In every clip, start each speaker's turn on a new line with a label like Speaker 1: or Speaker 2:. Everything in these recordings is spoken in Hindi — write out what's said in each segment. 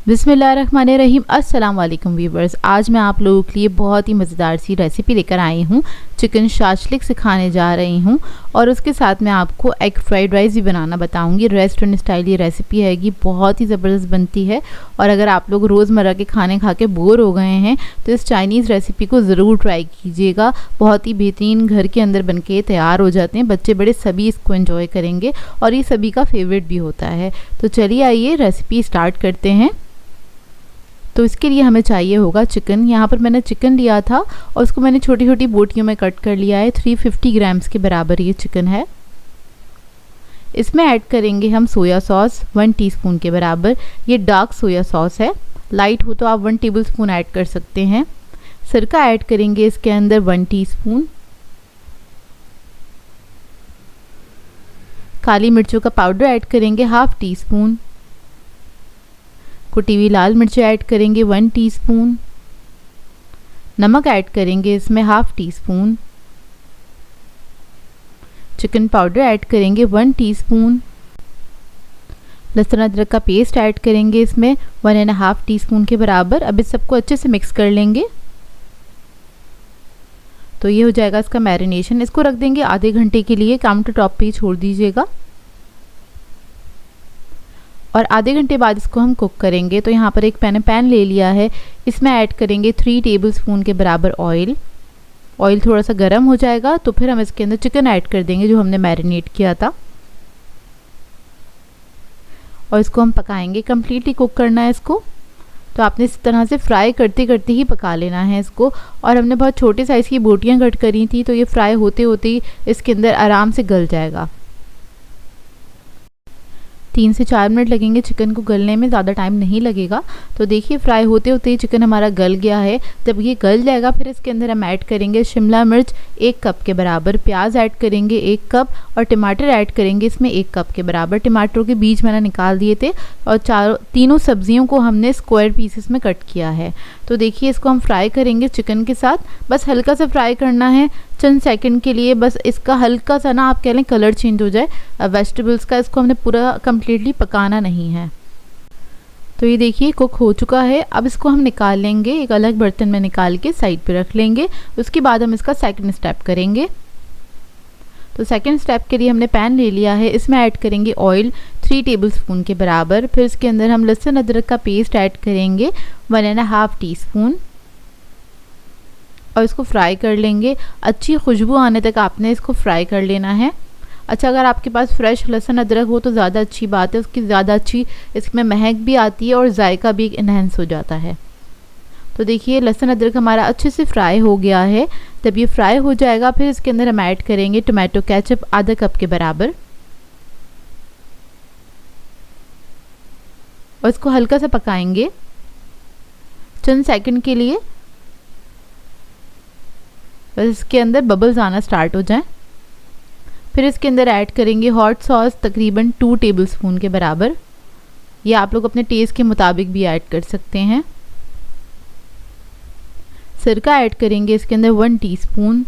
Speaker 1: बिस्मिल्लाहिर्रहमानिर्रहीम। अस्सलाम वालेकुम व्यूवर्स। आज मैं आप लोगों के लिए बहुत ही मज़ेदार सी रेसिपी लेकर आई हूँ। चिकन शाशलिक सिखाने जा रही हूँ और उसके साथ मैं आपको एग फ्राइड राइस भी बनाना बताऊँगी। रेस्टोरेंट स्टाइल ये रेसिपी हैगी, बहुत ही ज़बरदस्त बनती है। और अगर आप लोग रोज़मर्रा के खाने खा के बोर हो गए हैं तो इस चाइनीज़ रेसिपी को ज़रूर ट्राई कीजिएगा। बहुत ही बेहतरीन घर के अंदर बन के तैयार हो जाते हैं। बच्चे बड़े सभी इसको एंजॉय करेंगे और ये सभी का फेवरेट भी होता है। तो चलिए आइए रेसिपी स्टार्ट करते हैं। तो इसके लिए हमें चाहिए होगा चिकन। यहाँ पर मैंने चिकन लिया था और उसको मैंने छोटी छोटी बोटियों में कट कर लिया है। 350 ग्राम्स के बराबर ये चिकन है। इसमें ऐड करेंगे हम सोया सॉस 1 टीस्पून के बराबर। ये डार्क सोया सॉस है, लाइट हो तो आप 1 टेबलस्पून ऐड कर सकते हैं। सिरका ऐड करेंगे इसके अंदर 1 टीस्पून। काली मिर्चों का पाउडर ऐड करेंगे 1/2 टीस्पून। कुटी हुई लाल मिर्च ऐड करेंगे 1 टीस्पून। नमक ऐड करेंगे इसमें 1/2 टीस्पून। चिकन पाउडर ऐड करेंगे 1 टीस्पून। लहसुन अदरक का पेस्ट ऐड करेंगे इसमें 1.5 टीस्पून के बराबर। अब इस सबको अच्छे से मिक्स कर लेंगे। तो ये हो जाएगा इसका मैरिनेशन। इसको रख देंगे आधे घंटे के लिए, काउंटर टॉप पे ही छोड़ दीजिएगा और आधे घंटे बाद इसको हम कुक करेंगे। तो यहाँ पर एक मैंने पैन ले लिया है, इसमें ऐड करेंगे 3 टेबलस्पून के बराबर ऑयल। ऑयल थोड़ा सा गर्म हो जाएगा तो फिर हम इसके अंदर चिकन ऐड कर देंगे जो हमने मैरिनेट किया था और इसको हम पकाएंगे। कम्प्लीटली कुक करना है इसको। तो आपने इस तरह से फ्राई करते करते ही पका लेना है इसको। और हमने बहुत छोटे साइज़ की बोटियाँ कट करी थी तो ये फ्राई होते होते ही इसके अंदर आराम से गल जाएगा। 3 से 4 मिनट लगेंगे चिकन को गलने में, ज़्यादा टाइम नहीं लगेगा। तो देखिए फ्राई होते होते ही चिकन हमारा गल गया है। जब ये गल जाएगा फिर इसके अंदर हम ऐड करेंगे शिमला मिर्च 1 कप के बराबर, प्याज ऐड करेंगे 1 कप और टमाटर ऐड करेंगे इसमें 1 कप के बराबर। टमाटरों के बीज मैंने निकाल दिए थे और तीनों सब्जियों को हमने स्क्वायर पीसेस में कट किया है। तो देखिए इसको हम फ्राई करेंगे चिकन के साथ। बस हल्का सा फ्राई करना है, चंद सेकंड के लिए। बस इसका हल्का सा ना आप कह लें कलर चेंज हो जाए वेजिटेबल्स का। इसको हमने पूरा कम्प्लीटली पकाना नहीं है। तो ये देखिए कुक हो चुका है। अब इसको हम निकाल लेंगे, एक अलग बर्तन में निकाल के साइड पे रख लेंगे। उसके बाद हम इसका सेकंड स्टेप करेंगे। तो सेकंड स्टेप के लिए हमने पैन ले लिया है, इसमें ऐड करेंगे ऑयल 3 टेबलस्पून के बराबर। फिर इसके अंदर हम लहसुन अदरक का पेस्ट ऐड करेंगे 1.5 टीस्पून और इसको फ्राई कर लेंगे। अच्छी खुशबू आने तक आपने इसको फ्राई कर लेना है। अच्छा, अगर आपके पास फ्रेश लहसुन अदरक हो तो ज़्यादा अच्छी बात है, उसकी ज़्यादा अच्छी इसमें महक भी आती है और जायका भी इन्हेंस हो जाता है। तो देखिए लहसुन अदरक हमारा अच्छे से फ्राई हो गया है। जब ये फ्राई हो जाएगा फिर इसके अंदर हम ऐड करेंगे टोमेटो केचप आधा कप के बराबर और इसको हल्का सा पकाएंगे चंद सेकंड के लिए। बस इसके अंदर बबल्स आना स्टार्ट हो जाएं। फिर इसके अंदर ऐड करेंगे हॉट सॉस तकरीबन 2 टेबलस्पून के बराबर। ये आप लोग अपने टेस्ट के मुताबिक भी ऐड कर सकते हैं। सिरका ऐड करेंगे इसके अंदर 1 टीस्पून।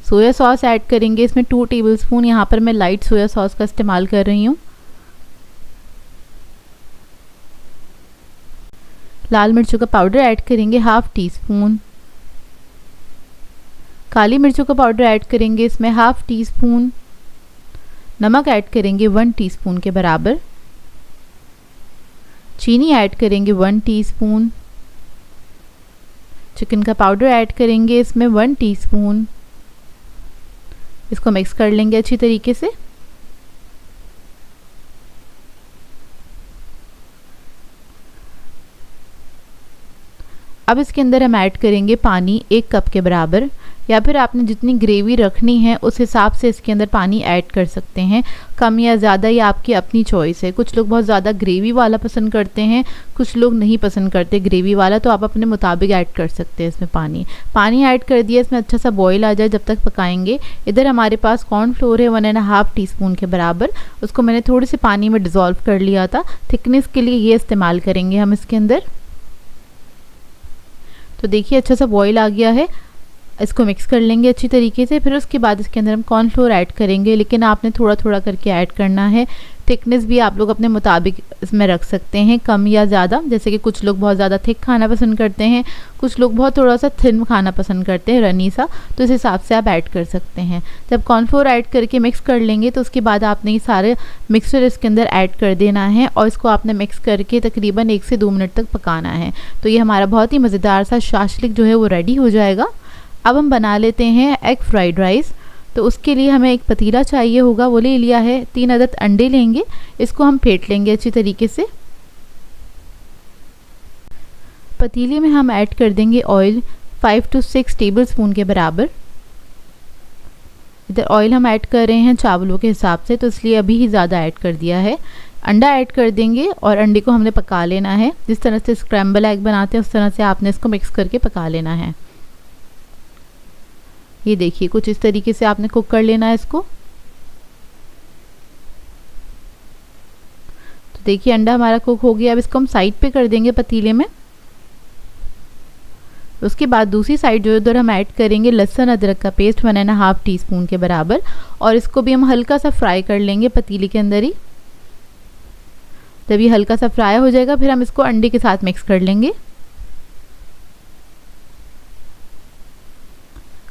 Speaker 1: सोया सॉस ऐड करेंगे इसमें 2 टेबलस्पून। यहाँ पर मैं लाइट सोया सॉस का इस्तेमाल कर रही हूँ। लाल मिर्चों का पाउडर ऐड करेंगे 1/2 टीस्पून। काली मिर्चों का पाउडर ऐड करेंगे इसमें 1/2 टीस्पून। नमक ऐड करेंगे 1 टीस्पून के बराबर। चीनी ऐड करेंगे 1 टीस्पून। चिकन का पाउडर ऐड करेंगे इसमें 1 टीस्पून। इसको मिक्स कर लेंगे अच्छी तरीके से। अब इसके अंदर हम ऐड करेंगे पानी 1 कप के बराबर, या फिर आपने जितनी ग्रेवी रखनी है उस हिसाब से इसके अंदर पानी ऐड कर सकते हैं। कम या ज़्यादा ये आपकी अपनी चॉइस है। कुछ लोग बहुत ज़्यादा ग्रेवी वाला पसंद करते हैं, कुछ लोग नहीं पसंद करते ग्रेवी वाला, तो आप अपने मुताबिक ऐड कर सकते हैं इसमें पानी ऐड कर दिया। इसमें अच्छा सा बॉईल आ जाए जब तक पकाएंगे। इधर हमारे पास कॉर्नफ्लोर है 1.5 टीस्पून के बराबर। उसको मैंने थोड़े से पानी में डिज़ोल्व कर लिया था। थिकनेस के लिए ये इस्तेमाल करेंगे हम इसके अंदर। तो देखिए अच्छा सा बॉईल आ गया है। इसको मिक्स कर लेंगे अच्छी तरीके से। फिर उसके बाद इसके अंदर हम कॉर्नफ्लोर ऐड करेंगे, लेकिन आपने थोड़ा थोड़ा करके ऐड करना है। थिकनेस भी आप लोग अपने मुताबिक इसमें रख सकते हैं, कम या ज़्यादा। जैसे कि कुछ लोग बहुत ज़्यादा थिक खाना पसंद करते हैं, कुछ लोग बहुत थोड़ा सा थिन खाना पसंद करते हैं, रनी सा, तो इस हिसाब से आप ऐड कर सकते हैं। जब कॉर्नफ्लोर ऐड करके मिक्स कर लेंगे तो उसके बाद आपने ये सारे मिक्सचर इसके अंदर ऐड कर देना है और इसको आपने मिक्स करके तकरीबन 1 से 2 मिनट तक पकाना है। तो ये हमारा बहुत ही मज़ेदार सा शाशलिक जो है वो रेडी हो जाएगा। अब हम बना लेते हैं एग फ्राइड राइस। तो उसके लिए हमें एक पतीला चाहिए होगा, वो ले लिया है। 3 अदद अंडे लेंगे, इसको हम फेंट लेंगे अच्छी तरीके से। पतीले में हम ऐड कर देंगे ऑयल 5 to 6 टेबल स्पून के बराबर। इधर ऑयल हम ऐड कर रहे हैं चावलों के हिसाब से, तो इसलिए अभी ही ज़्यादा ऐड कर दिया है। अंडा ऐड कर देंगे और अंडे को हमने पका लेना है। जिस तरह से स्क्रैम्बल एग बनाते हैं उस तरह से आपने इसको मिक्स करके पका लेना है। ये देखिए कुछ इस तरीके से आपने कुक कर लेना है इसको। तो देखिए अंडा हमारा कुक हो गया। अब इसको हम साइड पे कर देंगे पतीले में। उसके बाद दूसरी साइड जो उधर हम ऐड करेंगे लहसुन अदरक का पेस्ट 1.5 टीस्पून के बराबर, और इसको भी हम हल्का सा फ्राई कर लेंगे पतीले के अंदर ही। जब ये हल्का सा फ्राई हो जाएगा फिर हम इसको अंडे के साथ मिक्स कर लेंगे।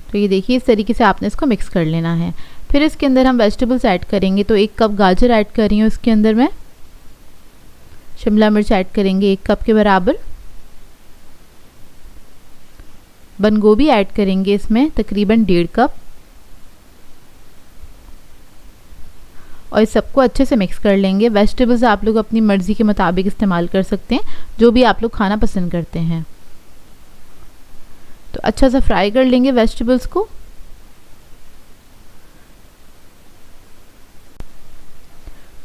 Speaker 1: तो ये देखिए इस तरीके से आपने इसको मिक्स कर लेना है। फिर इसके अंदर हम वेजिटेबल्स ऐड करेंगे। तो 1 कप गाजर ऐड कर रही हूँ इसके अंदर मैं। शिमला मिर्च ऐड करेंगे 1 कप के बराबर। बंद गोभी ऐड करेंगे इसमें तकरीबन 1.5 कप, और इस सबको अच्छे से मिक्स कर लेंगे। वेजिटेबल्स आप लोग अपनी मर्ज़ी के मुताबिक इस्तेमाल कर सकते हैं, जो भी आप लोग खाना पसंद करते हैं। तो अच्छा सा फ्राई कर लेंगे वेजिटेबल्स को।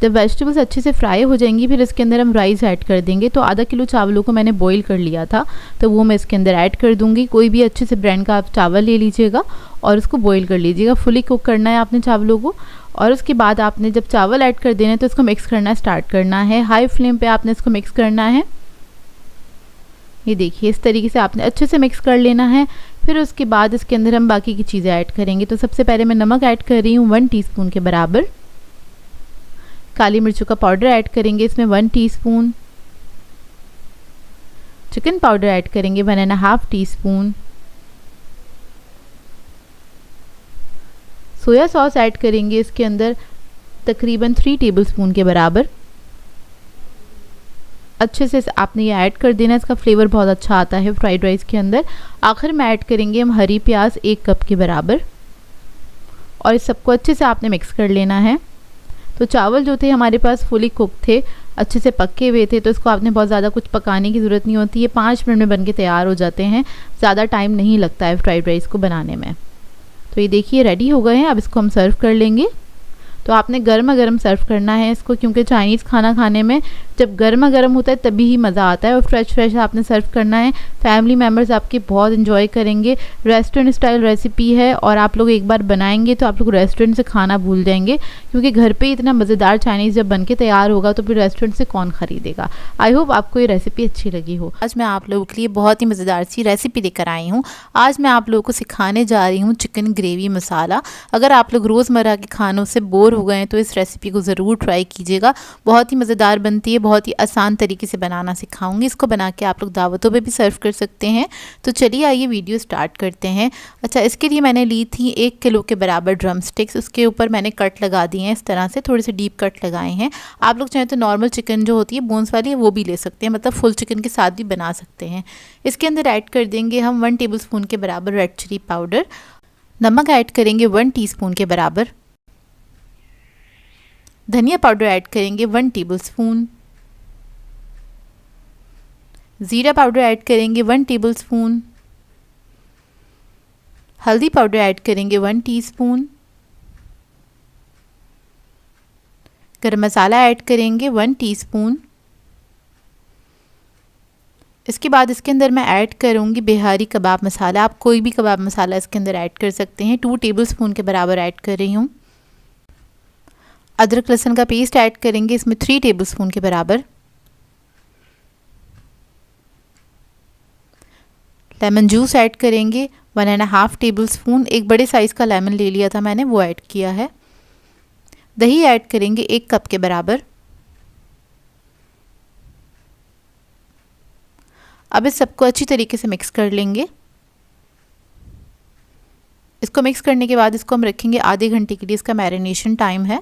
Speaker 1: जब वेजिटेबल्स अच्छे से फ्राई हो जाएंगी फिर इसके अंदर हम राइस ऐड कर देंगे। तो आधा किलो चावलों को मैंने बॉईल कर लिया था, तो वो मैं इसके अंदर ऐड कर दूंगी। कोई भी अच्छे से ब्रांड का आप चावल ले लीजिएगा और उसको बॉईल कर लीजिएगा। फुली कुक करना है आपने चावलों को, और उसके बाद आपने जब चावल ऐड कर देना है तो इसको मिक्स करना स्टार्ट करना है। हाई फ्लेम पे आपने इसको मिक्स करना है। ये देखिए इस तरीके से आपने अच्छे से मिक्स कर लेना है। फिर उसके बाद इसके अंदर हम बाकी की चीज़ें ऐड करेंगे। तो सबसे पहले मैं नमक ऐड कर रही हूँ 1 टीस्पून के बराबर। काली मिर्चों का पाउडर ऐड करेंगे इसमें 1 टीस्पून। चिकन पाउडर ऐड करेंगे 1.5 टीस्पून। सोया सॉस ऐड करेंगे इसके अंदर तकरीबन 3 टेबलस्पून के बराबर। अच्छे से आपने ये ऐड कर देना, इसका फ्लेवर बहुत अच्छा आता है फ्राइड राइस के अंदर। आखिर में ऐड करेंगे हम हरी प्याज 1 कप के बराबर, और इस सबको अच्छे से आपने मिक्स कर लेना है। तो चावल जो थे हमारे पास फुली कुक थे, अच्छे से पके हुए थे, तो इसको आपने बहुत ज़्यादा कुछ पकाने की ज़रूरत नहीं होती है। 5 मिनट में बन के तैयार हो जाते हैं, ज़्यादा टाइम नहीं लगता है फ्राइड राइस को बनाने में। तो ये देखिए रेडी हो गए हैं। अब इसको हम सर्व कर लेंगे। तो आपने गर्मा गर्म सर्व करना है इसको, क्योंकि चाइनीज़ खाना खाने में जब गर्मा गर्म होता है तभी ही मज़ा आता है, और फ्रेश आपने सर्व करना है। फैमिली मेम्बर्स आपके बहुत इन्जॉय करेंगे। रेस्टोरेंट स्टाइल रेसिपी है, और आप लोग एक बार बनाएंगे तो आप लोग रेस्टोरेंट से खाना भूल जाएंगे, क्योंकि घर पे इतना मज़ेदार चाइनीज़ जब बन के तैयार होगा तो फिर रेस्टोरेंट से कौन ख़रीदेगा। आई होप आपको ये रेसिपी अच्छी लगी हो। आज मैं आप लोगों के लिए बहुत ही मज़ेदार सी रेसिपी लेकर आई हूँ। आज मैं आप लोगों को सिखाने जा रही हूँ चिकन ग्रेवी मसाला। अगर आप लोग रोज़मर्रा के खानों से बोर हो गए तो इस रेसिपी को ज़रूर ट्राई कीजिएगा। बहुत ही मज़ेदार बनती है, बहुत ही आसान तरीके से बनाना सिखाऊंगी। इसको बना के आप लोग दावतों पे भी सर्व कर सकते हैं। तो चलिए आइए वीडियो स्टार्ट करते हैं। अच्छा, इसके लिए मैंने ली थी 1 किलो के बराबर ड्रम स्टिक्स। उसके ऊपर मैंने कट लगा दिए हैं इस तरह से, थोड़े से डीप कट लगाए हैं। आप लोग चाहें तो नॉर्मल चिकन जो होती है बोन्स वाली वो भी ले सकते हैं, मतलब फुल चिकन के साथ भी बना सकते हैं। इसके अंदर ऐड कर देंगे हम 1 टेबल स्पून के बराबर रेड चिली पाउडर। नमक ऐड करेंगे 1 टीस्पून के बराबर। धनिया पाउडर ऐड करेंगे 1 टेबलस्पून। ज़ीरा पाउडर ऐड करेंगे 1 टेबलस्पून। हल्दी पाउडर ऐड करेंगे 1 टीस्पून। गरम मसाला ऐड करेंगे 1 टीस्पून। इसके बाद इसके अंदर मैं ऐड करूँगी बिहारी कबाब मसाला। आप कोई भी कबाब मसाला इसके अंदर ऐड कर सकते हैं। 2 टेबलस्पून के बराबर ऐड कर रही हूँ। अदरक लहसुन का पेस्ट ऐड करेंगे इसमें 3 टेबलस्पून के बराबर। लेमन जूस ऐड करेंगे 1.5 टेबलस्पून। एक बड़े साइज़ का लेमन ले लिया था मैंने, वो ऐड किया है। दही ऐड करेंगे 1 कप के बराबर। अब इस सबको अच्छी तरीके से मिक्स कर लेंगे। इसको मिक्स करने के बाद इसको हम रखेंगे आधे घंटे के लिए, इसका मैरिनेशन टाइम है।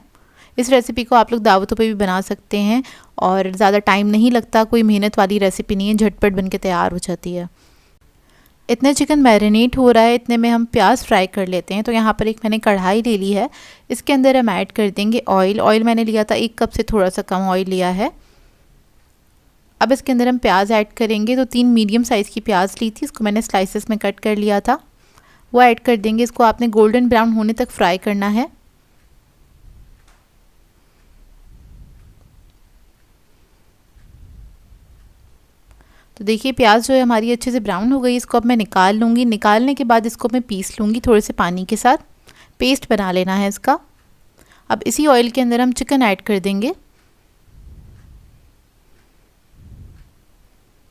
Speaker 1: इस रेसिपी को आप लोग दावतों पे भी बना सकते हैं और ज़्यादा टाइम नहीं लगता, कोई मेहनत वाली रेसिपी नहीं है, झटपट बन के तैयार हो जाती है। इतने चिकन मैरिनेट हो रहा है, इतने में हम प्याज फ्राई कर लेते हैं। तो यहाँ पर एक मैंने कढ़ाई ले ली है, इसके अंदर हम ऐड कर देंगे ऑयल। ऑयल मैंने लिया था 1 कप से थोड़ा सा कम ऑयल लिया है। अब इसके अंदर हम प्याज ऐड करेंगे। तो 3 मीडियम साइज़ की प्याज ली थी, इसको मैंने स्लाइसेस में कट कर लिया था, वो ऐड कर देंगे। इसको आपने गोल्डन ब्राउन होने तक फ्राई करना है। तो देखिए प्याज जो है हमारी अच्छे से ब्राउन हो गई, इसको अब मैं निकाल लूँगी। निकालने के बाद इसको मैं पीस लूँगी थोड़े से पानी के साथ, पेस्ट बना लेना है इसका। अब इसी ऑयल के अंदर हम चिकन ऐड कर देंगे।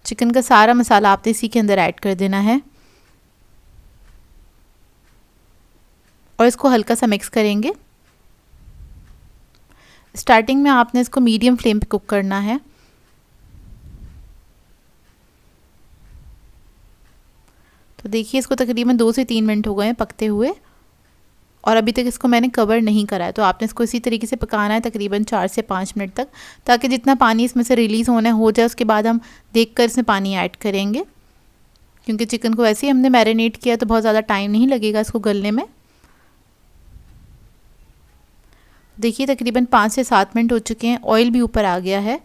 Speaker 1: चिकन का सारा मसाला आपने इसी के अंदर ऐड कर देना है और इसको हल्का सा मिक्स करेंगे। स्टार्टिंग में आपने इसको मीडियम फ्लेम पे कुक करना है। तो देखिए इसको तकरीबन 2 से 3 मिनट हो गए हैं पकते हुए और अभी तक इसको मैंने कवर नहीं करा है। तो आपने इसको इसी तरीके से पकाना है तकरीबन 4 से 5 मिनट तक, ताकि जितना पानी इसमें से रिलीज़ होना हो जाए। उसके बाद हम देखकर इसमें पानी ऐड करेंगे, क्योंकि चिकन को वैसे ही हमने मैरिनेट किया तो बहुत ज़्यादा टाइम नहीं लगेगा इसको गलने में। देखिए तकरीबन 5 से 7 मिनट हो चुके हैं, ऑयल भी ऊपर आ गया है।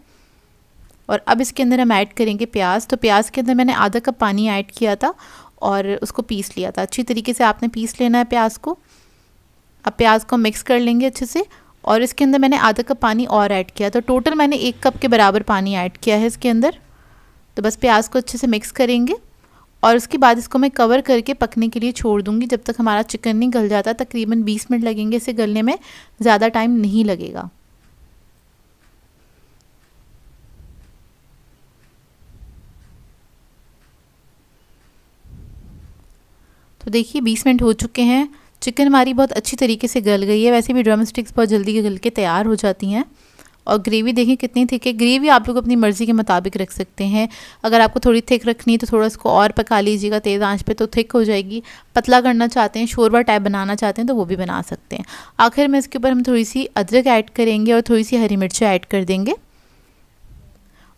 Speaker 1: और अब इसके अंदर हम ऐड करेंगे प्याज। तो प्याज के अंदर मैंने आधा कप पानी ऐड किया था और उसको पीस लिया था। अच्छी तरीके से आपने पीस लेना है प्याज को। अब प्याज को मिक्स कर लेंगे अच्छे से और इसके अंदर मैंने आधा कप पानी और ऐड किया। तो टोटल मैंने 1 कप के बराबर पानी ऐड किया है इसके अंदर। तो बस प्याज को अच्छे से मिक्स करेंगे और उसके बाद इसको मैं कवर करके पकने के लिए छोड़ दूँगी जब तक हमारा चिकन नहीं गल जाता। तकरीबन 20 मिनट लगेंगे इसे गलने में, ज़्यादा टाइम नहीं लगेगा। तो देखिए 20 मिनट हो चुके हैं, चिकन हमारी बहुत अच्छी तरीके से गल गई है। वैसे भी ड्रम स्टिक्स बहुत जल्दी गल के तैयार हो जाती हैं। और ग्रेवी देखिए कितनी थिक है। ग्रेवी आप लोग अपनी मर्ज़ी के मुताबिक रख सकते हैं। अगर आपको थोड़ी थिक रखनी है तो थोड़ा इसको और पका लीजिएगा तेज़ आंच पे, तो थिक हो जाएगी। पतला करना चाहते हैं, शोरबा टाइप बनाना चाहते हैं तो वो भी बना सकते हैं। आखिर में इसके ऊपर हम थोड़ी सी अदरक ऐड करेंगे और थोड़ी सी हरी मिर्चें ऐड कर देंगे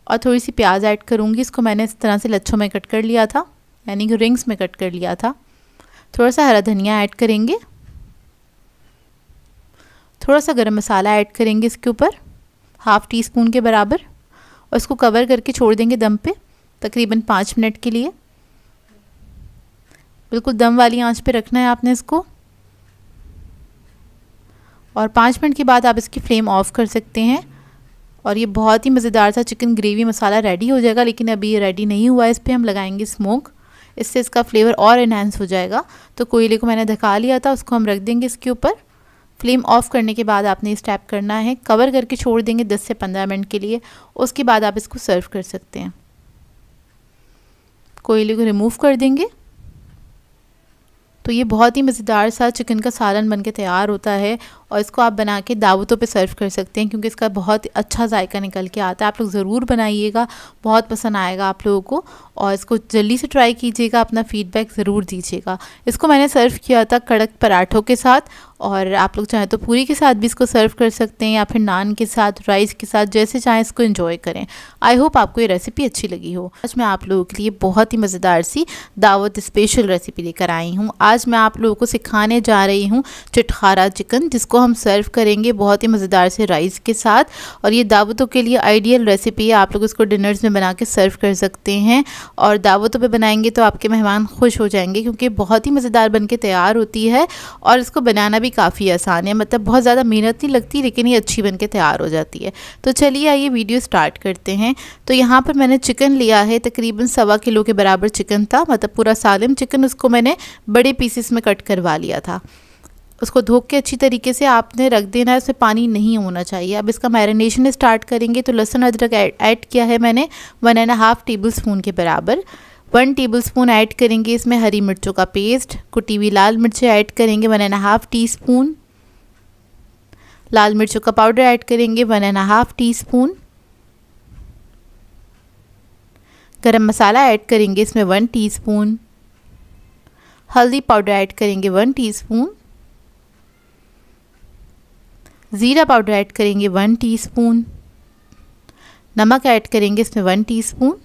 Speaker 1: और थोड़ी सी प्याज ऐड करूँगी। इसको मैंने इस तरह से लच्छों में कट कर लिया था, यानी कि रिंग्स में कट कर लिया था। थोड़ा सा हरा धनिया ऐड करेंगे, थोड़ा सा गरम मसाला ऐड करेंगे इसके ऊपर, ½ टीस्पून के बराबर, और इसको कवर करके छोड़ देंगे दम पे तकरीबन 5 मिनट के लिए। बिल्कुल दम वाली आंच पे रखना है आपने इसको। और 5 मिनट के बाद आप इसकी फ्लेम ऑफ कर सकते हैं और ये बहुत ही मज़ेदार सा चिकन ग्रेवी मसाला रेडी हो जाएगा। लेकिन अभी ये रेडी नहीं हुआ है, इस पर हम लगाएंगे स्मोक, इससे इसका फ्लेवर और इन्हांस हो जाएगा। तो कोयले को मैंने ढका लिया था, उसको हम रख देंगे इसके ऊपर। फ्लेम ऑफ करने के बाद आपने इस टैप करना है, कवर करके छोड़ देंगे 10 से 15 मिनट के लिए। उसके बाद आप इसको सर्व कर सकते हैं। कोयले को रिमूव कर देंगे। तो ये बहुत ही मज़ेदार सा चिकन का सालन बनके तैयार होता है और इसको आप बना के दावतों पे सर्व कर सकते हैं, क्योंकि इसका बहुत अच्छा जायका निकल के आता है। आप लोग ज़रूर बनाइएगा, बहुत पसंद आएगा आप लोगों को। और इसको जल्दी से ट्राई कीजिएगा, अपना फ़ीडबैक ज़रूर दीजिएगा। इसको मैंने सर्व किया था कड़क पराठों के साथ, और आप लोग चाहें तो पूरी के साथ भी इसको सर्व कर सकते हैं या फिर नान के साथ, राइस के साथ, जैसे चाहें इसको एंजॉय करें। आई होप आपको ये रेसिपी अच्छी लगी हो। आज मैं आप लोगों के लिए बहुत ही मज़ेदार सी दावत स्पेशल रेसिपी लेकर आई हूँ। आज मैं आप लोगों को सिखाने जा रही हूँ चटखारा चिकन, जिसको हम सर्व करेंगे बहुत ही मज़ेदार से राइस के साथ। और ये दावतों के लिए आइडियल रेसिपी है। आप लोग इसको डिनर्स में बना के सर्व कर सकते हैं और दावतों पे बनाएंगे तो आपके मेहमान खुश हो जाएंगे, क्योंकि बहुत ही मज़ेदार बन के तैयार होती है और इसको बनाना भी काफ़ी आसान है। मतलब बहुत ज़्यादा मेहनत नहीं लगती, लेकिन ये अच्छी बन के तैयार हो जाती है। तो चलिए आइए वीडियो स्टार्ट करते हैं। तो यहाँ पर मैंने चिकन लिया है, तकरीबन 1.25 किलो के बराबर चिकन था, मतलब पूरा सालिम चिकन। उसको मैंने बड़े पीसेस में कट करवा लिया था। उसको धो के अच्छी तरीके से आपने रख देना है, उसमें पानी नहीं होना चाहिए। अब इसका मैरिनेशन स्टार्ट करेंगे। तो लहसुन अदरक ऐड किया है मैंने 1.5 टेबल स्पून के बराबर। 1 टेबल स्पून ऐड करेंगे इसमें हरी मिर्चों का पेस्ट। कुटी हुई लाल मिर्चें ऐड करेंगे 1.5 टीस्पून। लाल मिर्चों का पाउडर ऐड करेंगे 1.5 टीस्पून। गरम मसाला ऐड करेंगे इसमें 1 टीस्पून, हल्दी पाउडर ऐड करेंगे 1 टीस्पून, ज़ीरा पाउडर ऐड करेंगे 1 टीस्पून, नमक ऐड करेंगे इसमें 1 टीस्पून,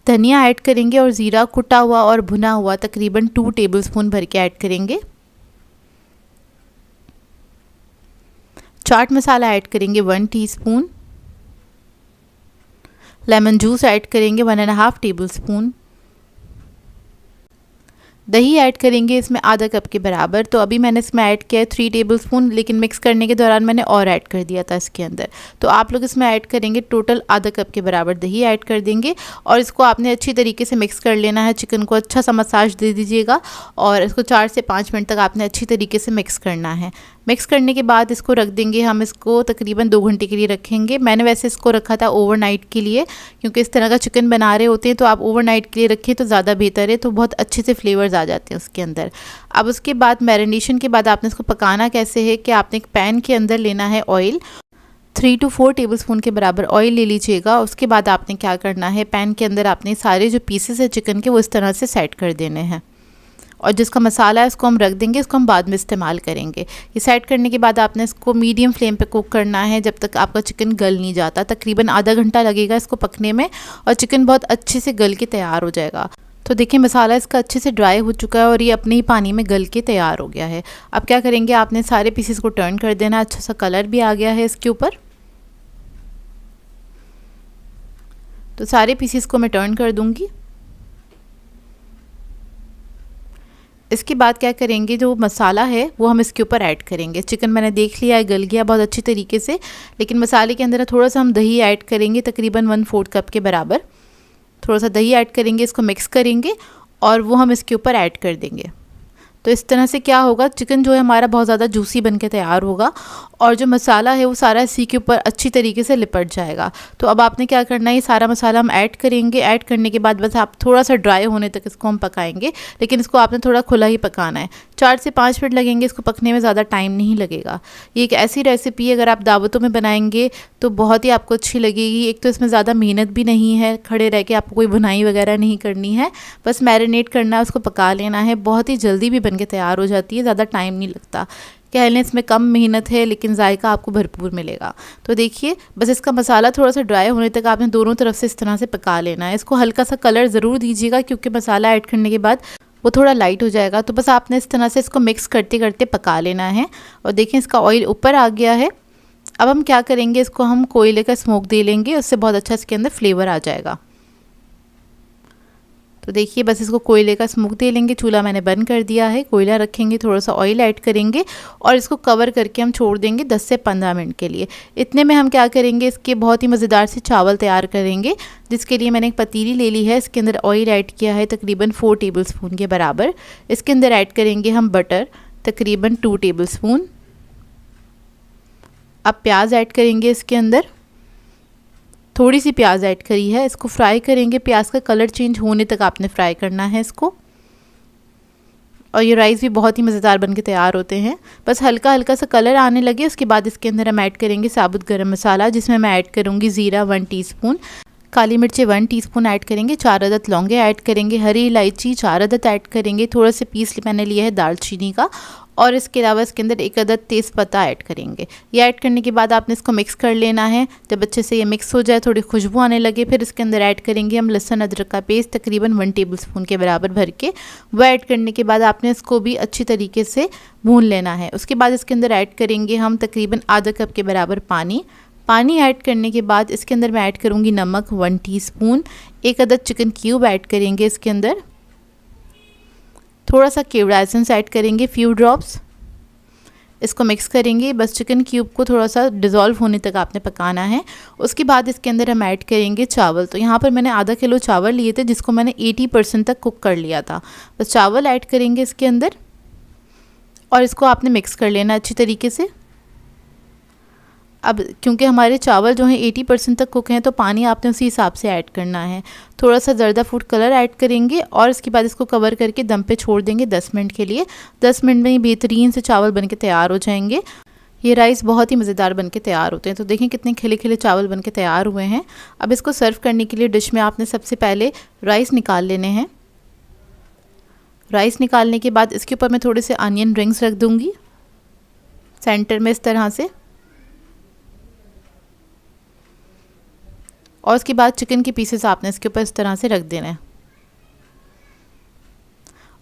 Speaker 1: धनिया ऐड करेंगे और ज़ीरा कुटा हुआ और भुना हुआ तकरीबन 2 टेबलस्पून भर के ऐड करेंगे। चाट मसाला ऐड करेंगे 1 टीस्पून, लेमन जूस ऐड करेंगे 1.5 टेबलस्पून, दही ऐड करेंगे इसमें आधा कप के बराबर। तो अभी मैंने इसमें ऐड किया है 3 टेबलस्पून, लेकिन मिक्स करने के दौरान मैंने और ऐड कर दिया था इसके अंदर। तो आप लोग इसमें ऐड करेंगे टोटल आधा कप के बराबर दही ऐड कर देंगे और इसको आपने अच्छी तरीके से मिक्स कर लेना है। चिकन को अच्छा सा मसाज दे दीजिएगा और इसको 4 से 5 मिनट तक आपने अच्छी तरीके से मिक्स करना है। मिक्स करने के बाद इसको रख देंगे, हम इसको तकरीबन 2 घंटे के लिए रखेंगे। मैंने वैसे इसको रखा था ओवरनाइट के लिए, क्योंकि इस तरह का चिकन बना रहे होते हैं तो आप ओवरनाइट के लिए रखें तो ज़्यादा बेहतर है, तो बहुत अच्छे से फ्लेवर्स आ जाते हैं उसके अंदर। अब उसके बाद मैरिनेशन के बाद आपने इसको पकाना कैसे है कि आपने एक पैन के अंदर लेना है ऑयल, 3 to 4 टेबलस्पून के बराबर ऑयल ले लीजिएगा। उसके बाद आपने क्या करना है, पैन के अंदर आपने सारे जो पीसेस है चिकन के वो इस तरह से सेट कर देने हैं और जिसका मसाला है इसको हम रख देंगे, इसको हम बाद में इस्तेमाल करेंगे। ये सेट करने के बाद आपने इसको मीडियम फ्लेम पे कुक करना है जब तक आपका चिकन गल नहीं जाता। तकरीबन आधा घंटा लगेगा इसको पकने में और चिकन बहुत अच्छे से गल के तैयार हो जाएगा। तो देखिए मसाला इसका अच्छे से ड्राई हो चुका है और ये अपने ही पानी में गल के तैयार हो गया है। अब क्या करेंगे, आपने सारे पीसेस को टर्न कर देना। अच्छा सा कलर भी आ गया है इसके ऊपर। तो सारे पीसेस को मैं टर्न कर दूंगी। इसके बाद क्या करेंगे, जो मसाला है वो हम इसके ऊपर ऐड करेंगे। चिकन मैंने देख लिया है गल गया बहुत अच्छी तरीके से, लेकिन मसाले के अंदर थोड़ा सा हम दही ऐड करेंगे, तकरीबन 1/4 कप के बराबर थोड़ा सा दही ऐड करेंगे। इसको मिक्स करेंगे और वो हम इसके ऊपर ऐड कर देंगे। तो इस तरह से क्या होगा, चिकन जो है हमारा बहुत ज़्यादा जूसी बन के तैयार होगा और जो मसाला है वो सारा इसी के ऊपर अच्छी तरीके से लिपट जाएगा। तो अब आपने क्या करना है, ये सारा मसाला हम ऐड करेंगे। ऐड करने के बाद बस आप थोड़ा सा ड्राई होने तक इसको हम पकाएंगे, लेकिन इसको आपने थोड़ा खुला ही पकाना है। 4 से 5 मिनट लगेंगे इसको पकने में, ज़्यादा टाइम नहीं लगेगा। ये एक ऐसी रेसिपी अगर आप दावतों में बनाएंगे तो बहुत ही आपको अच्छी लगेगी। एक तो इसमें ज़्यादा मेहनत भी नहीं है, खड़े रह के आपको कोई बुनाई वगैरह नहीं करनी है, बस मैरिनेट करना है, उसको पका लेना है। बहुत ही जल्दी भी बन के तैयार हो जाती है, ज़्यादा टाइम नहीं लगता। कह लें इसमें कम मेहनत है लेकिन जायका आपको भरपूर मिलेगा। तो देखिए बस इसका मसाला थोड़ा सा ड्राई होने तक आपने दोनों तरफ से इस तरह से पका लेना है। इसको हल्का सा कलर ज़रूर दीजिएगा क्योंकि मसाला ऐड करने के बाद वो थोड़ा लाइट हो जाएगा। तो बस आपने इस तरह से इसको मिक्स करते करते पका लेना है। और देखिए इसका ऑयल ऊपर आ गया है। अब हम क्या करेंगे, इसको हम कोयले का स्मोक दे लेंगे, उससे बहुत अच्छा इसके अंदर फ्लेवर आ जाएगा। तो देखिए बस इसको कोयले का स्मोक दे लेंगे। चूल्हा मैंने बंद कर दिया है, कोयला रखेंगे, थोड़ा सा ऑयल ऐड करेंगे और इसको कवर करके हम छोड़ देंगे 10 से 15 मिनट के लिए। इतने में हम क्या करेंगे, इसके बहुत ही मज़ेदार से चावल तैयार करेंगे, जिसके लिए मैंने एक पतीली ले ली है। इसके अंदर ऑयल ऐड किया है तकरीबन 4 टेबलस्पून के बराबर। इसके अंदर ऐड करेंगे हम बटर तकरीबन 2 टेबलस्पून। अब प्याज ऐड करेंगे इसके अंदर, थोड़ी सी प्याज ऐड करी है, इसको फ्राई करेंगे। प्याज का कलर चेंज होने तक आपने फ्राई करना है इसको। और ये राइस भी बहुत ही मज़ेदार बन के तैयार होते हैं। बस हल्का हल्का सा कलर आने लगे उसके बाद इसके अंदर हम ऐड करेंगे साबुत गरम मसाला, जिसमें मैं ऐड करूँगी ज़ीरा 1 टीस्पून, काली मिर्चें 1 टीस्पून ऐड करेंगे, 4 अदद लौंगे ऐड करेंगे, हरी इलायची 4 अदद ऐड करेंगे, थोड़ा से पीस मैंने लिया है दालचीनी का, और इसके अलावा इसके अंदर 1 अदद तेज़पत्ता ऐड करेंगे। ये ऐड करने के बाद आपने इसको मिक्स कर लेना है। जब अच्छे से ये मिक्स हो जाए, थोड़ी खुशबू आने लगे, फिर इसके अंदर ऐड करेंगे हम लहसुन अदरक का पेस्ट तकरीबन 1 टेबलस्पून के बराबर भर के। वह ऐड करने के बाद आपने इसको भी अच्छी तरीके से भून लेना है। उसके बाद इसके अंदर ऐड करेंगे हम तकरीबन आधा कप के बराबर पानी। पानी ऐड करने के बाद इसके अंदर मैं ऐड करूँगी नमक 1 टीस्पून, 1 अदद चिकन क्यूब ऐड करेंगे इसके अंदर, थोड़ा सा केवड़ा एसेंस ऐड करेंगे फ्यू ड्रॉप्स। इसको मिक्स करेंगे, बस चिकन क्यूब को थोड़ा सा डिज़ोल्व होने तक आपने पकाना है। उसके बाद इसके अंदर हम ऐड करेंगे चावल। तो यहाँ पर मैंने आधा किलो चावल लिए थे, जिसको मैंने 80% तक कुक कर लिया था। बस चावल ऐड करेंगे इसके अंदर और इसको आपने मिक्स कर लेना अच्छी तरीके से। अब क्योंकि हमारे चावल जो हैं 80% तक कुक हैं, तो पानी आपने उसी हिसाब से ऐड करना है। थोड़ा सा ज़र्दा फूड कलर ऐड करेंगे और इसके बाद इसको कवर करके दम पे छोड़ देंगे 10 मिनट के लिए। 10 मिनट में ही बेहतरीन से चावल बन के तैयार हो जाएंगे। ये राइस बहुत ही मज़ेदार बनके तैयार होते हैं। तो देखें कितने खिले खिले चावल बनके तैयार हुए हैं। अब इसको सर्व करने के लिए डिश में आपने सबसे पहले राइस निकाल लेने हैं। राइस निकालने के बाद इसके ऊपर मैं थोड़े से अनियन रिंग्स रख दूंगी सेंटर में इस तरह से, और उसके बाद चिकन के पीसेस आपने इसके ऊपर इस तरह से रख देना है।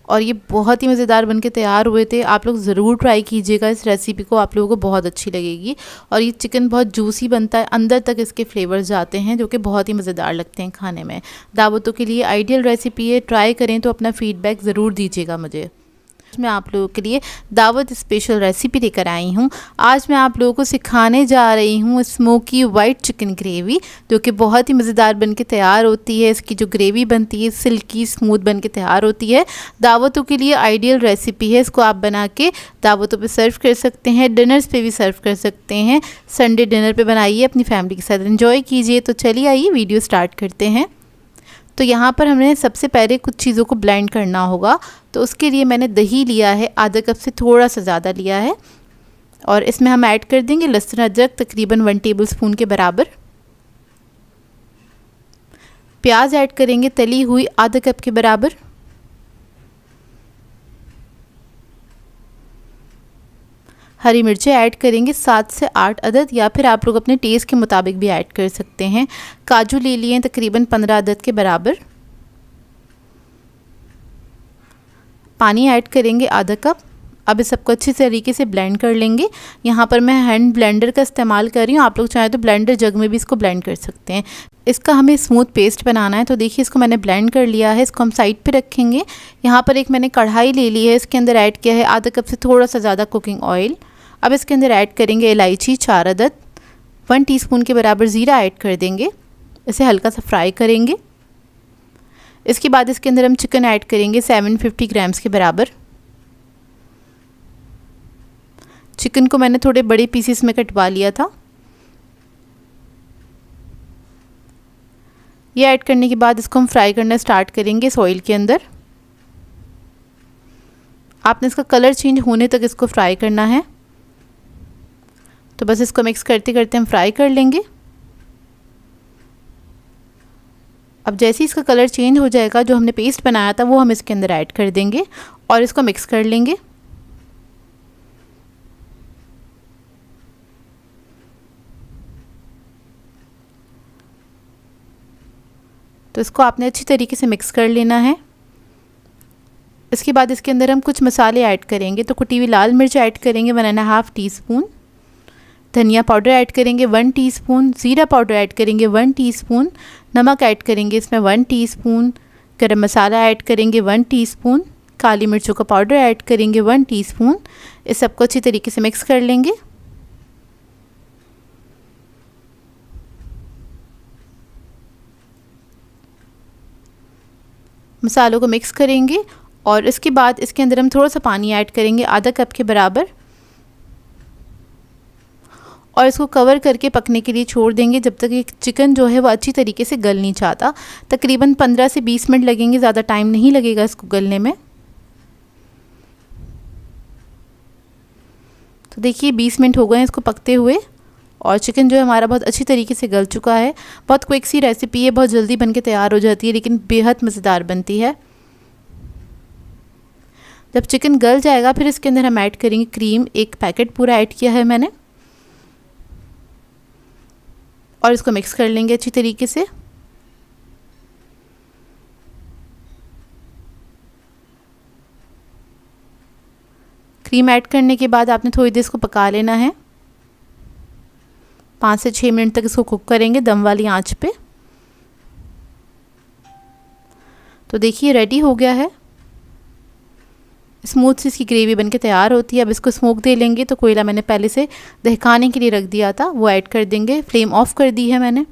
Speaker 1: और ये बहुत ही मज़ेदार बनके तैयार हुए थे। आप लोग ज़रूर ट्राई कीजिएगा इस रेसिपी को, आप लोगों को बहुत अच्छी लगेगी। और ये चिकन बहुत जूसी बनता है, अंदर तक इसके फ्लेवर्स जाते हैं जो कि बहुत ही मज़ेदार लगते हैं खाने में। दावतों के लिए आइडियल रेसिपी है, ट्राई करें तो अपना फ़ीडबैक ज़रूर दीजिएगा मुझे। मैं आप लोगों के लिए दावत स्पेशल रेसिपी लेकर आई हूँ। आज मैं आप लोगों को सिखाने जा रही हूँ स्मोकी वाइट चिकन ग्रेवी, जो कि बहुत ही मज़ेदार बनके तैयार होती है। इसकी जो ग्रेवी बनती है सिल्की स्मूथ बनके तैयार होती है। दावतों के लिए आइडियल रेसिपी है। इसको आप बना के दावतों पे सर्व कर सकते हैं, डिनर्स पे भी सर्व कर सकते हैं। संडे डिनर पे बनाइए, अपनी फैमिली के साथ एंजॉय कीजिए। तो चलिए आइए वीडियो स्टार्ट करते हैं। तो यहाँ पर हमें सबसे पहले कुछ चीज़ों को ब्लेंड करना होगा। तो उसके लिए मैंने दही लिया है, आधा कप से थोड़ा सा ज़्यादा लिया है, और इसमें हम ऐड कर देंगे लहसुन अदरक तकरीबन 1 टेबलस्पून के बराबर। प्याज ऐड करेंगे तली हुई आधा कप के बराबर। हरी मिर्चें ऐड करेंगे 7 से 8 अदद, या फिर आप लोग अपने टेस्ट के मुताबिक भी ऐड कर सकते हैं। काजू ले लिए तकरीबन 15 अदद के बराबर। पानी ऐड करेंगे आधा कप। अब इस सबको अच्छी तरीके से ब्लेंड कर लेंगे। यहाँ पर मैं हैंड ब्लेंडर का इस्तेमाल कर रही हूँ, आप लोग चाहें तो ब्लेंडर जग में भी इसको ब्लेंड कर सकते हैं। इसका हमें स्मूथ पेस्ट बनाना है। तो देखिए इसको मैंने ब्लेंड कर लिया है, इसको हम साइड पे रखेंगे। यहाँ पर एक मैंने कढ़ाई ले ली है, इसके अंदर ऐड किया है आधा कप से थोड़ा सा ज़्यादा कुकिंग ऑयल। अब इसके अंदर ऐड करेंगे इलायची 4 अदद, 1 टीस्पून के बराबर ज़ीरा ऐड कर देंगे। इसे हल्का सा फ्राई करेंगे। इसके बाद इसके अंदर हम चिकन ऐड करेंगे 750 ग्राम्स के बराबर। चिकन को मैंने थोड़े बड़े पीसेस में कटवा लिया था। ये ऐड करने के बाद इसको हम फ्राई करना स्टार्ट करेंगे इस ऑयल के अंदर। आपने इसका कलर चेंज होने तक इसको फ्राई करना है। तो बस इसको मिक्स करते करते हम फ्राई कर लेंगे। अब जैसे ही इसका कलर चेंज हो जाएगा, जो हमने पेस्ट बनाया था वो हम इसके अंदर ऐड कर देंगे और इसको मिक्स कर लेंगे। तो इसको आपने अच्छी तरीके से मिक्स कर लेना है। इसके बाद इसके अंदर हम कुछ मसाले ऐड करेंगे। तो कुटी हुई लाल मिर्च ऐड करेंगे 1.5 टीस्पून, धनिया पाउडर ऐड करेंगे 1 टीस्पून, ज़ीरा पाउडर ऐड करेंगे 1 टीस्पून, नमक ऐड करेंगे इसमें 1 टीस्पून, गरम मसाला ऐड करेंगे 1 टीस्पून, काली मिर्चों का पाउडर ऐड करेंगे 1 टीस्पून। इस सबको अच्छी तरीके से मिक्स कर लेंगे। मसालों को मिक्स करेंगे और इसके बाद इसके अंदर हम थोड़ा सा पानी ऐड करेंगे आधा कप के बराबर, और इसको कवर करके पकने के लिए छोड़ देंगे जब तक ये चिकन जो है वो अच्छी तरीके से गल नहीं चाहता। तकरीबन 15 से 20 मिनट लगेंगे, ज़्यादा टाइम नहीं लगेगा इसको गलने में। तो देखिए 20 मिनट हो गए हैं इसको पकते हुए, और चिकन जो है हमारा बहुत अच्छी तरीके से गल चुका है। बहुत क्विक सी रेसिपी है, बहुत जल्दी बनके तैयार हो जाती है, लेकिन बेहद मज़ेदार बनती है। जब चिकन गल जाएगा फिर इसके अंदर हम ऐड करेंगे क्रीम। 1 पैकेट पूरा ऐड किया है मैंने, और इसको मिक्स कर लेंगे अच्छी तरीके से। क्रीम ऐड करने के बाद आपने थोड़ी देर इसको पका लेना है। 5 से 6 मिनट तक इसको कुक करेंगे दम वाली आंच पे। तो देखिए रेडी हो गया है, स्मूथ सी इसकी ग्रेवी बनके तैयार होती है। अब इसको स्मोक दे लेंगे। तो कोयला मैंने पहले से दहकाने के लिए रख दिया था, वो ऐड कर देंगे। फ्लेम ऑफ कर दी है मैंने।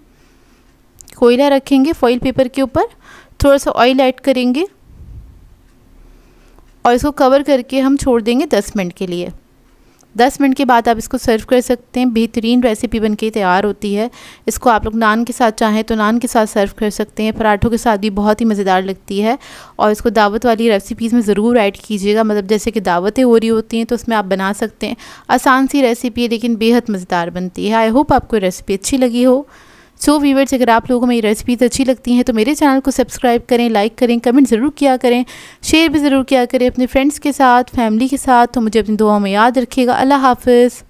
Speaker 1: कोयला रखेंगे फॉइल पेपर के ऊपर, थोड़ा सा ऑयल ऐड करेंगे और इसको कवर करके हम छोड़ देंगे 10 मिनट के लिए। 10 मिनट के बाद आप इसको सर्व कर सकते हैं। बेहतरीन रेसिपी बनके तैयार होती है। इसको आप लोग नान के साथ चाहें तो नान के साथ सर्व कर सकते हैं, पराठों के साथ भी बहुत ही मज़ेदार लगती है। और इसको दावत वाली रेसिपीज़ में ज़रूर ऐड कीजिएगा, मतलब जैसे कि दावतें हो रही होती हैं तो उसमें आप बना सकते हैं। आसान सी रेसिपी है लेकिन बेहद मज़ेदार बनती है। आई होप आपको रेसिपी अच्छी लगी हो। सो व्यूअर्स, अगर आप लोगों को मेरी रेसिपीज़ अच्छी लगती हैं तो मेरे चैनल को सब्सक्राइब करें, लाइक करें, कमेंट ज़रूर किया करें, शेयर भी ज़रूर किया करें अपने फ्रेंड्स के साथ, फैमिली के साथ। तो मुझे अपनी दुआओं में याद रखिएगा। अल्लाह हाफ़िज़।